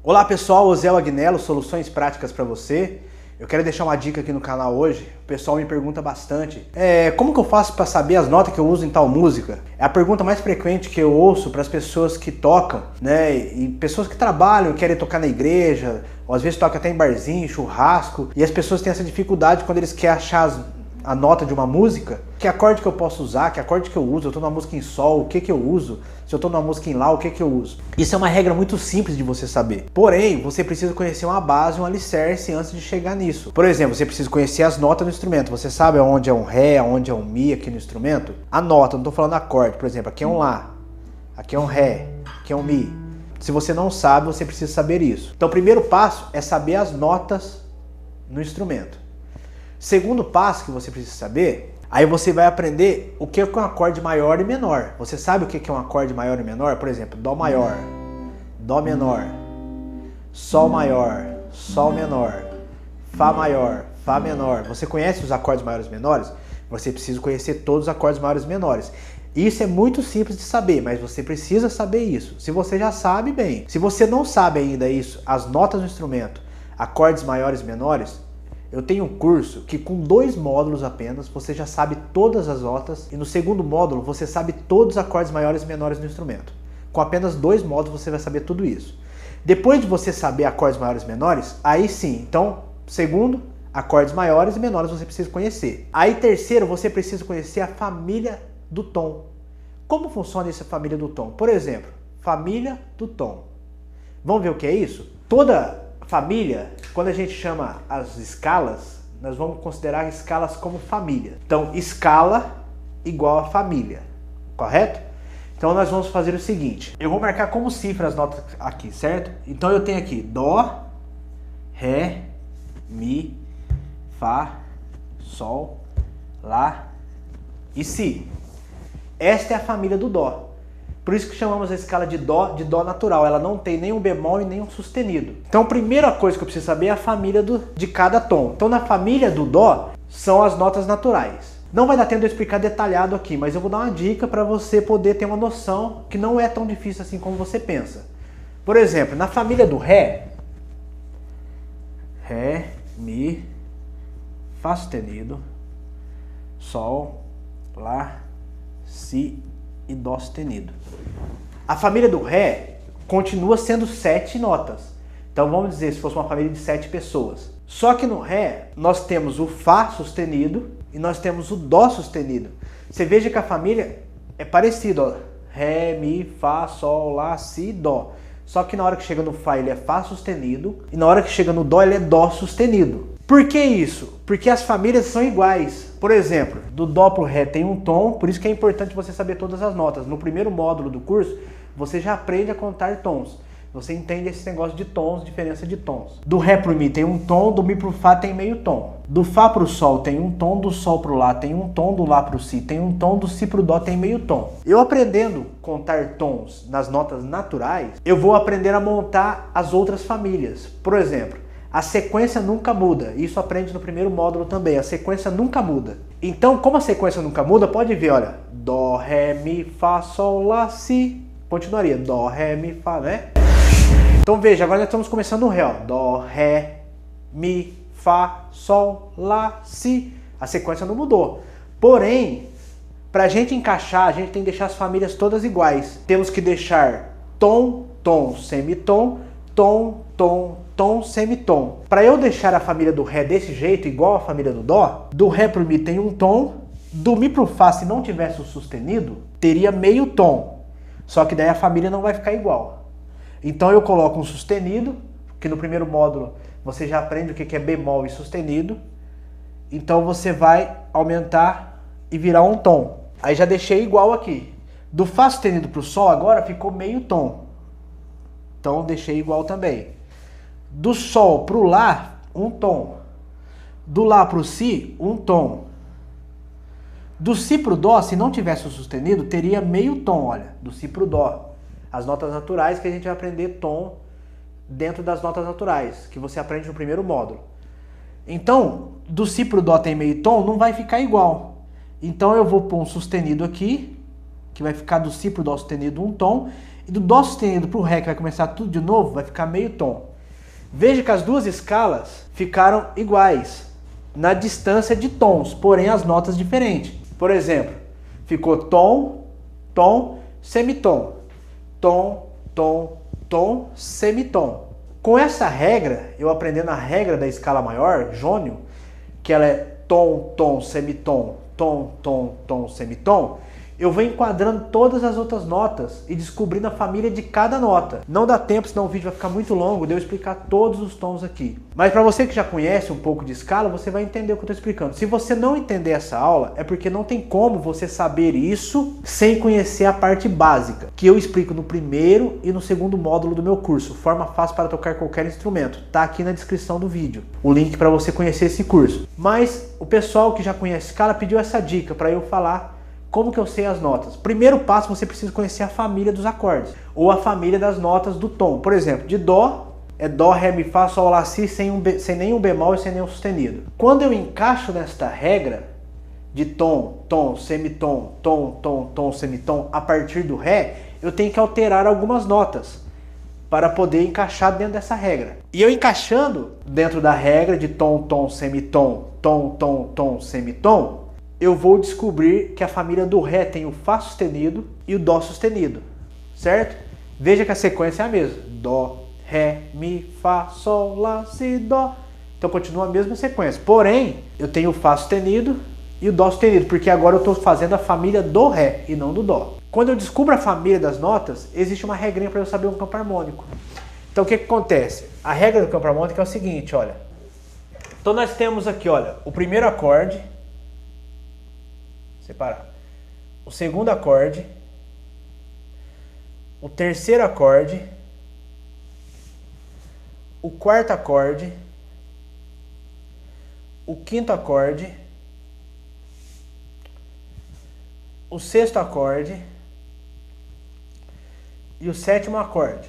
Olá pessoal, Oséo Agnello, soluções práticas para você. Eu quero deixar uma dica aqui no canal hoje. O pessoal me pergunta bastante. Como que eu faço para saber as notas que eu uso em tal música? É a pergunta mais frequente que eu ouço para as pessoas que tocam, né? E pessoas que trabalham, querem tocar na igreja, ou às vezes tocam até em barzinho, churrasco. E as pessoas têm essa dificuldade quando eles querem achar a nota de uma música, que acorde que eu posso usar, que acorde que eu uso, eu tô numa música em sol, o que que eu uso, se eu tô numa música em lá, o que que eu uso. Isso é uma regra muito simples de você saber. Porém, você precisa conhecer uma base, um alicerce antes de chegar nisso. Por exemplo, você precisa conhecer as notas do instrumento. Você sabe onde é um Ré, onde é um Mi aqui no instrumento? A nota, não tô falando acorde. Por exemplo, aqui é um Lá, aqui é um Ré, aqui é um Mi. Se você não sabe, você precisa saber isso. Então o primeiro passo é saber as notas no instrumento. Segundo passo que você precisa saber, aí você vai aprender o que é um acorde maior e menor. Você sabe o que é um acorde maior e menor? Por exemplo, Dó maior, Dó menor, Sol maior, Sol menor, Fá maior, Fá menor. Você conhece os acordes maiores e menores? Você precisa conhecer todos os acordes maiores e menores. Isso é muito simples de saber, mas você precisa saber isso. Se você já sabe, bem. Se você não sabe ainda isso, as notas do instrumento, acordes maiores e menores, eu tenho um curso que com 2 módulos apenas você já sabe todas as notas e no segundo módulo você sabe todos os acordes maiores e menores do instrumento. Com apenas 2 módulos você vai saber tudo isso. Depois de você saber acordes maiores e menores, aí sim, então, segundo, acordes maiores e menores você precisa conhecer. Aí terceiro, você precisa conhecer a família do tom. Como funciona essa família do tom? Por exemplo, família do tom. Vamos ver o que é isso? Toda família, quando a gente chama as escalas, nós vamos considerar escalas como família. Então, escala igual a família, correto? Então nós vamos fazer o seguinte, eu vou marcar como cifra as notas aqui, certo? Então eu tenho aqui Dó, Ré, Mi, Fá, Sol, Lá e Si. Esta é a família do Dó. Por isso que chamamos a escala de Dó natural. Ela não tem nenhum bemol e nenhum sustenido. Então a primeira coisa que eu preciso saber é a família de cada tom. Então na família do Dó são as notas naturais. Não vai dar tempo de eu explicar detalhado aqui, mas eu vou dar uma dica para você poder ter uma noção que não é tão difícil assim como você pensa. Por exemplo, na família do Ré, Ré, Mi, Fá sustenido, Sol, Lá, Si e Dó sustenido. A família do Ré continua sendo 7 notas. Então vamos dizer, se fosse uma família de 7 pessoas. Só que no Ré nós temos o Fá sustenido e nós temos o Dó sustenido. Você veja que a família é parecida, ó. Ré, Mi, Fá, Sol, Lá, Si, Dó. Só que na hora que chega no Fá ele é Fá sustenido e na hora que chega no Dó ele é Dó sustenido. Por que isso? Porque as famílias são iguais. Por exemplo, do Dó pro Ré tem um tom, por isso que é importante você saber todas as notas. No primeiro módulo do curso, você já aprende a contar tons. Você entende esse negócio de tons, diferença de tons. Do Ré pro Mi tem um tom, do Mi pro Fá tem meio tom. Do Fá pro Sol tem um tom, do Sol pro Lá tem um tom, do Lá pro Si tem um tom, do Si pro Dó tem meio tom. Eu aprendendo a contar tons nas notas naturais, eu vou aprender a montar as outras famílias. Por exemplo, a sequência nunca muda. Isso aprende no primeiro módulo também. A sequência nunca muda. Então, como a sequência nunca muda, pode ver, olha. Dó, Ré, Mi, Fá, Sol, Lá, Si. Continuaria. Dó, Ré, Mi, Fá, né? Então veja, agora nós estamos começando no Ré, ó. Dó, Ré, Mi, Fá, Sol, Lá, Si. A sequência não mudou. Porém, para a gente encaixar, a gente tem que deixar as famílias todas iguais. Temos que deixar tom, tom, semitom, tom, tom, tom, semitom. Para eu deixar a família do Ré desse jeito, igual a família do Dó, do Ré pro Mi tem um tom, do Mi pro Fá, se não tivesse o sustenido, teria meio tom. Só que daí a família não vai ficar igual. Então eu coloco um sustenido, que no primeiro módulo você já aprende o que é bemol e sustenido. Então você vai aumentar e virar um tom. Aí já deixei igual aqui. Do Fá sustenido pro Sol agora ficou meio tom. Então deixei igual também. Do Sol pro Lá, um tom. Do Lá pro Si, um tom. Do Si pro Dó, se não tivesse o sustenido, teria meio tom, olha. Do Si pro Dó. As notas naturais que a gente vai aprender tom dentro das notas naturais, que você aprende no primeiro módulo. Então, do Si pro Dó tem meio tom, não vai ficar igual. Então eu vou pôr um sustenido aqui, que vai ficar do Si pro Dó sustenido um tom, E do Dó sustenido para o Ré, que vai começar tudo de novo, vai ficar meio tom. Veja que as duas escalas ficaram iguais na distância de tons, porém as notas diferentes. Por exemplo, ficou tom, tom, semitom. Tom, tom, tom, semitom. Com essa regra, eu aprendendo a regra da escala maior, jônio, que ela é tom, tom, semitom, tom, tom, tom, semitom, eu vou enquadrando todas as outras notas e descobrindo a família de cada nota. Não dá tempo, senão o vídeo vai ficar muito longo de eu explicar todos os tons aqui. Mas para você que já conhece um pouco de escala, você vai entender o que eu estou explicando. Se você não entender essa aula, é porque não tem como você saber isso sem conhecer a parte básica, que eu explico no primeiro e no segundo módulo do meu curso, Forma Fácil para Tocar Qualquer Instrumento. Tá aqui na descrição do vídeo, o link para você conhecer esse curso. Mas o pessoal que já conhece escala pediu essa dica para eu falar como que eu sei as notas. Primeiro passo, você precisa conhecer a família dos acordes, ou a família das notas do tom. Por exemplo, de Dó, é Dó, Ré, Mi, Fá, Sol, Lá, Si, sem nenhum bemol e sem nenhum sustenido. Quando eu encaixo nesta regra de tom, tom, semitom, tom, tom, tom, semitom, a partir do Ré, eu tenho que alterar algumas notas para poder encaixar dentro dessa regra. E eu encaixando dentro da regra de tom, tom, semitom, tom, tom, tom, semitom, eu vou descobrir que a família do Ré tem o Fá sustenido e o Dó sustenido, certo? Veja que a sequência é a mesma. Dó, Ré, Mi, Fá, Sol, Lá, Si, Dó. Então continua a mesma sequência. Porém, eu tenho o Fá sustenido e o Dó sustenido, porque agora eu estou fazendo a família do Ré e não do Dó. Quando eu descubro a família das notas, existe uma regrinha para eu saber um campo harmônico. Então o que acontece? A regra do campo harmônico é o seguinte, olha. Então nós temos aqui, olha, o primeiro acorde, separar. O segundo acorde, o terceiro acorde, o quarto acorde, o quinto acorde, o sexto acorde e o sétimo acorde.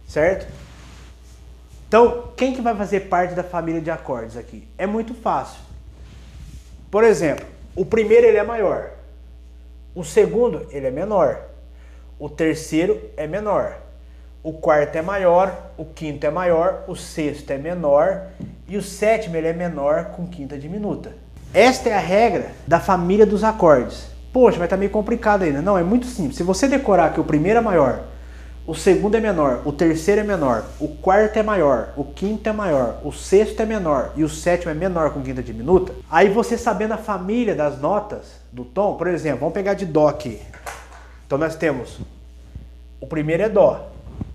Certo? Então, quem que vai fazer parte da família de acordes aqui? É muito fácil. Por exemplo, o primeiro ele é maior, o segundo ele é menor, o terceiro é menor, o quarto é maior, o quinto é maior, o sexto é menor e o sétimo ele é menor com quinta diminuta. Esta é a regra da família dos acordes. Poxa, mas tá meio complicado ainda. Não, é muito simples. Se você decorar que o primeiro é maior, o segundo é menor, o terceiro é menor, o quarto é maior, o quinto é maior, o sexto é menor e o sétimo é menor com quinta diminuta, aí você sabendo a família das notas do tom, por exemplo, vamos pegar de Dó aqui. Então nós temos, o primeiro é Dó.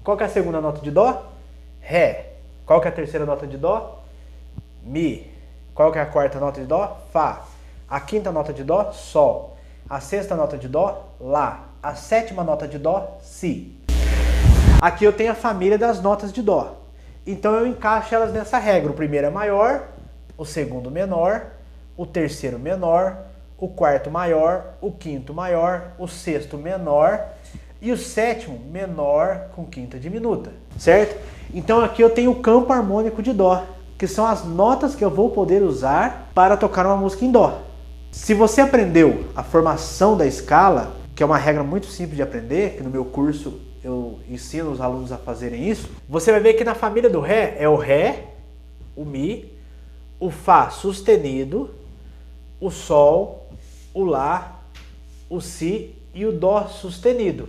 Qual que é a segunda nota de Dó? Ré. Qual que é a terceira nota de Dó? Mi. Qual que é a quarta nota de Dó? Fá. A quinta nota de Dó? Sol. A sexta nota de Dó? Lá. A sétima nota de Dó? Si. Aqui eu tenho a família das notas de Dó. Então eu encaixo elas nessa regra. O primeiro é maior, o segundo menor, o terceiro menor, o quarto maior, o quinto maior, o sexto menor e o sétimo menor com quinta diminuta, certo? Então aqui eu tenho o campo harmônico de Dó, que são as notas que eu vou poder usar para tocar uma música em Dó. Se você aprendeu a formação da escala, que é uma regra muito simples de aprender, que no meu curso eu ensino os alunos a fazerem isso, você vai ver que na família do Ré é o Ré, o Mi, o Fá sustenido, o Sol, o Lá, o Si e o Dó sustenido.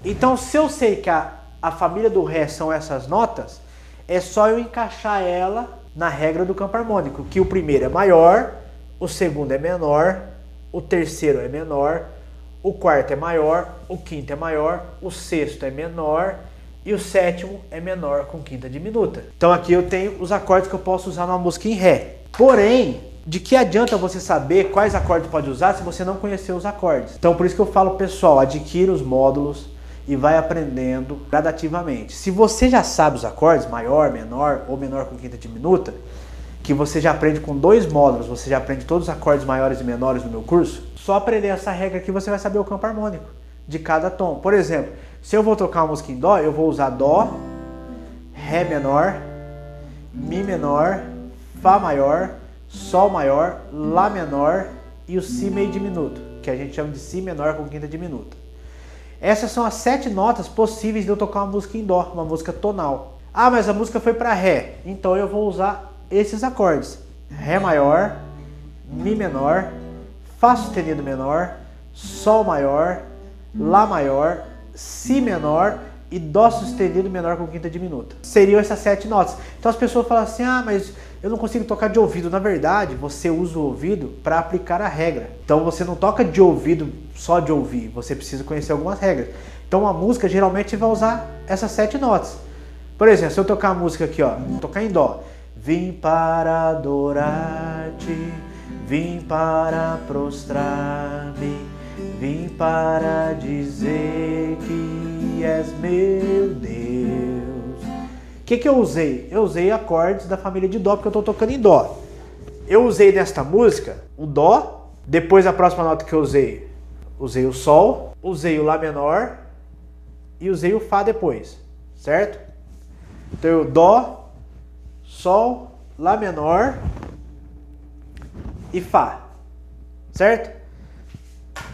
Então se eu sei que a família do Ré são essas notas, é só eu encaixar ela na regra do campo harmônico, que o primeiro é maior, o segundo é menor, o terceiro é menor, o quarto é maior, o quinto é maior, o sexto é menor e o sétimo é menor com quinta diminuta. Então aqui eu tenho os acordes que eu posso usar numa música em Ré. Porém, de que adianta você saber quais acordes pode usar se você não conhecer os acordes? Então por isso que eu falo, pessoal, adquira os módulos e vai aprendendo gradativamente. Se você já sabe os acordes, maior, menor ou menor com quinta diminuta, que você já aprende com 2 módulos, você já aprende todos os acordes maiores e menores no meu curso, só aprender essa regra aqui você vai saber o campo harmônico de cada tom. Por exemplo, se eu vou tocar uma música em Dó, eu vou usar Dó, Ré menor, Mi menor, Fá maior, Sol maior, Lá menor e o Si meio diminuto, que a gente chama de Si menor com quinta diminuta. Essas são as 7 notas possíveis de eu tocar uma música em Dó, uma música tonal. Ah, mas a música foi para Ré, então eu vou usar esses acordes. Ré maior, Mi menor, Fá sustenido menor, Sol maior, Lá maior, Si menor e Dó sustenido menor com quinta diminuta. Seriam essas 7 notas. Então as pessoas falam assim, ah, mas eu não consigo tocar de ouvido. Na verdade, você usa o ouvido para aplicar a regra. Então você não toca de ouvido só de ouvir, você precisa conhecer algumas regras. Então a música geralmente vai usar essas 7 notas. Por exemplo, se eu tocar a música aqui, ó, tocar em Dó. Vim para adorar-te, vim para prostrar-me, vim para dizer que és meu Deus. O que eu usei? Eu usei acordes da família de Dó, porque eu estou tocando em Dó. Eu usei nesta música o Dó, depois a próxima nota que eu usei o Sol, usei o Lá menor e usei o Fá depois, certo? Então eu Dó, Sol, Lá menor e Fá, certo?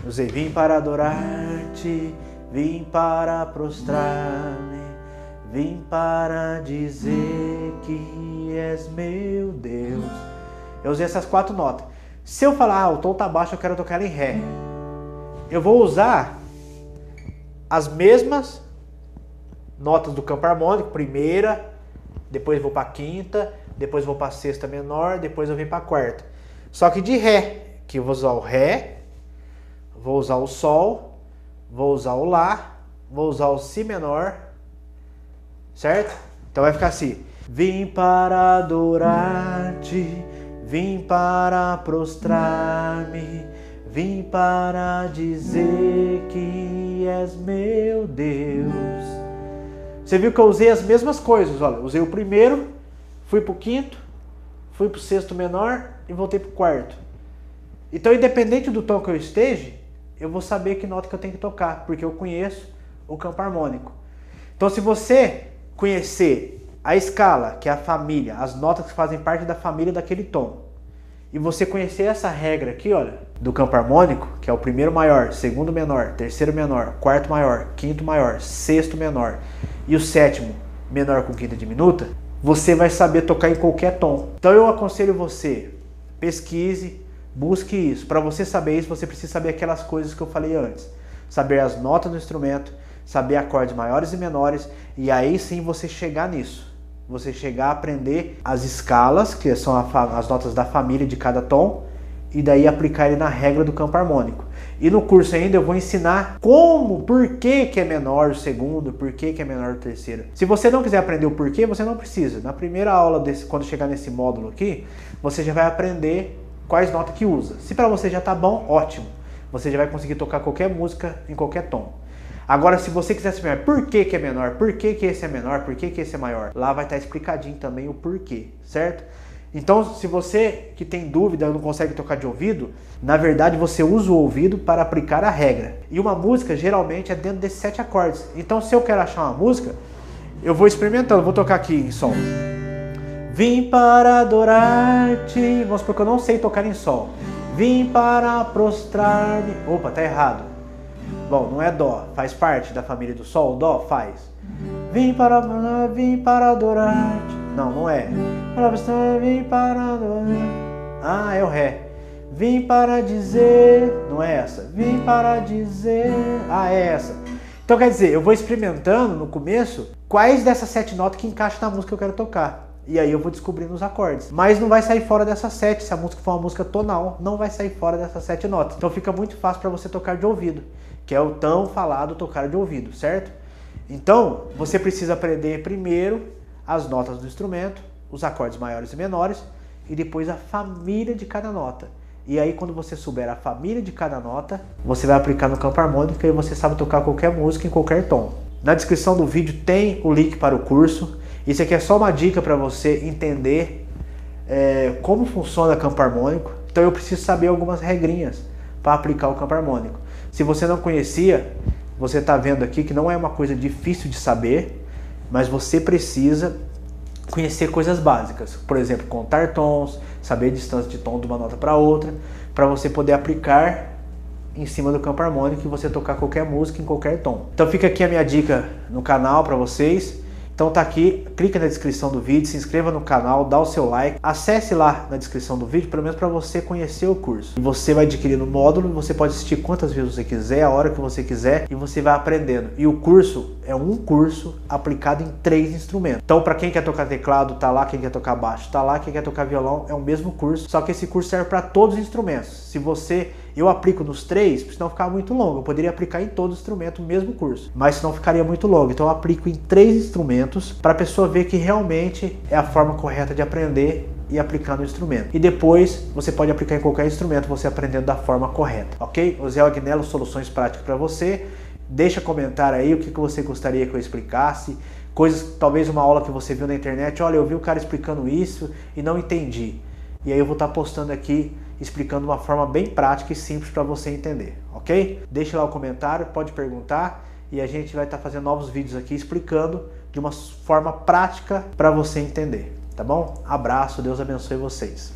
Usei vim para adorar-te, vim para prostrar-me, vim para dizer que és meu Deus. Eu usei essas 4 notas. Se eu falar, ah, o tom tá baixo, eu quero tocar ela em Ré, eu vou usar as mesmas notas do campo harmônico, primeira, depois vou para a quinta, depois vou para a sexta menor, depois eu venho para a quarta. Só que de Ré, que eu vou usar o Ré, vou usar o Sol, vou usar o Lá, vou usar o Si menor, certo? Então vai ficar assim. Vim para adorar-te, vim para prostrar-me, vim para dizer que és meu Deus. Você viu que eu usei as mesmas coisas, olha, usei o primeiro, fui para o quinto, fui para o sexto menor e voltei para o quarto. Então, independente do tom que eu esteja, eu vou saber que nota que eu tenho que tocar, porque eu conheço o campo harmônico. Então, se você conhecer a escala, que é a família, as notas que fazem parte da família daquele tom, e você conhecer essa regra aqui, olha, do campo harmônico, que é o primeiro maior, segundo menor, terceiro menor, quarto maior, quinto maior, sexto menor e o sétimo menor com quinta diminuta, você vai saber tocar em qualquer tom. Então eu aconselho você, pesquise, busque isso. Para você saber isso, você precisa saber aquelas coisas que eu falei antes. Saber as notas do instrumento, saber acordes maiores e menores, e aí sim você chegar nisso. Você chegar a aprender as escalas, que são as notas da família de cada tom, e daí aplicar ele na regra do campo harmônico. E no curso ainda eu vou ensinar como, por que é menor o segundo, por que é menor o terceiro. Se você não quiser aprender o porquê, você não precisa. Na primeira aula, quando chegar nesse módulo aqui, você já vai aprender quais notas que usa. Se para você já tá bom, ótimo. Você já vai conseguir tocar qualquer música em qualquer tom. Agora, se você quiser saber por que é menor, por que esse é menor, por que esse é maior, lá vai estar explicadinho também o porquê, certo? Então, se você que tem dúvida, não consegue tocar de ouvido, na verdade você usa o ouvido para aplicar a regra. E uma música geralmente é dentro desses 7 acordes. Então, se eu quero achar uma música, eu vou experimentando, vou tocar aqui em Sol. Vim para adorar-te, vamos supor que eu não sei tocar em Sol. Vim para prostrar-me, opa, tá errado. Bom, não é Dó, faz parte da família do Sol, Dó faz. Vim para adorar-te. Não, não é. Vim para adorar. Ah, é o Ré. Vim para dizer. Não é essa. Vim para dizer. Ah, é essa. Então quer dizer, eu vou experimentando no começo quais dessas 7 notas que encaixam na música que eu quero tocar. E aí eu vou descobrindo os acordes. Mas não vai sair fora dessas 7. Se a música for uma música tonal, não vai sair fora dessas 7 notas. Então fica muito fácil para você tocar de ouvido, que é o tão falado tocar de ouvido, certo? Então, você precisa aprender primeiro as notas do instrumento, os acordes maiores e menores, e depois a família de cada nota. E aí, quando você souber a família de cada nota, você vai aplicar no campo harmônico e você sabe tocar qualquer música em qualquer tom. Na descrição do vídeo tem o link para o curso. Isso aqui é só uma dica para você entender como funciona o campo harmônico. Então eu preciso saber algumas regrinhas para aplicar o campo harmônico. Se você não conhecia, você está vendo aqui que não é uma coisa difícil de saber, mas você precisa conhecer coisas básicas. Por exemplo, contar tons, saber a distância de tom de uma nota para outra, para você poder aplicar em cima do campo harmônico e você tocar qualquer música em qualquer tom. Então fica aqui a minha dica no canal para vocês. Então tá aqui, clica na descrição do vídeo, se inscreva no canal, dá o seu like, acesse lá na descrição do vídeo, pelo menos para você conhecer o curso. E você vai adquirindo o módulo, você pode assistir quantas vezes você quiser, a hora que você quiser, e você vai aprendendo. E o curso é um curso aplicado em 3 instrumentos. Então para quem quer tocar teclado, tá lá, quem quer tocar baixo, tá lá, quem quer tocar violão, é o mesmo curso, só que esse curso serve para todos os instrumentos. Eu aplico nos 3, porque senão ficar muito longo. Eu poderia aplicar em todo instrumento o mesmo curso, mas senão ficaria muito longo. Então eu aplico em 3 instrumentos para a pessoa ver que realmente é a forma correta de aprender e aplicar no instrumento. E depois você pode aplicar em qualquer instrumento, você aprendendo da forma correta, ok? O Zé Agnello, soluções práticas para você. Deixa comentário aí o que você gostaria que eu explicasse. Coisas, talvez uma aula que você viu na internet. Olha, eu vi o cara explicando isso e não entendi. E aí eu vou estar postando aqui explicando de uma forma bem prática e simples para você entender, ok? Deixa lá o comentário, pode perguntar e a gente vai estar fazendo novos vídeos aqui explicando de uma forma prática para você entender, tá bom? Abraço, Deus abençoe vocês.